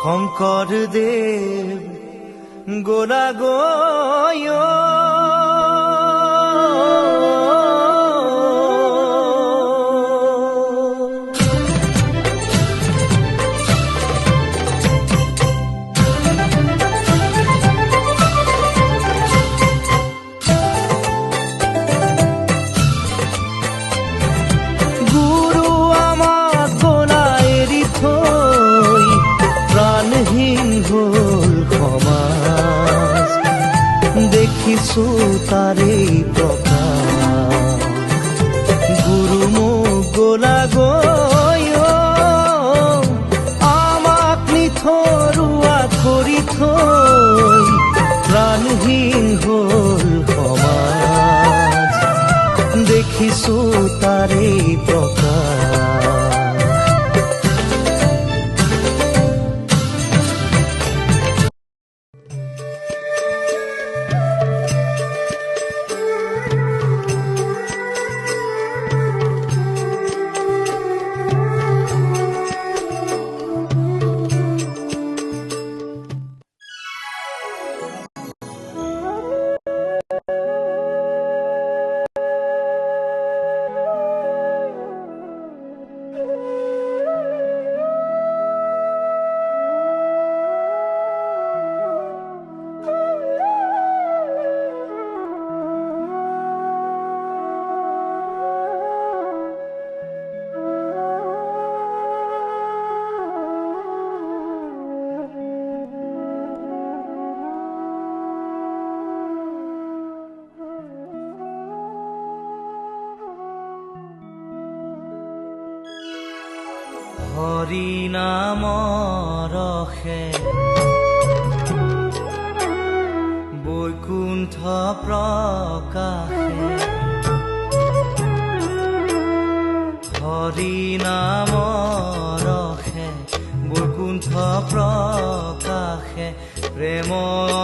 শংকৰদেৱ গোলা গয় গুৰু আমাক গোলা এৰি থৈ প্ৰাণহীন হ'ল সমাজ, দেখিছো তাৰেই প্ৰকাশ। গুৰু মোক গোলা গয় আমাক নিথৰুৱা কৰি থৈ প্ৰাণহীন হ'ল সমাজ, দেখিছো তাৰেই প্ৰকাশ। হৰি নামৰ ৰসে বৈকুণ্ঠ প্ৰকাশে, হৰি নামৰ ৰসে বৈকুণ্ঠ প্ৰকাশে, প্ৰেমৰ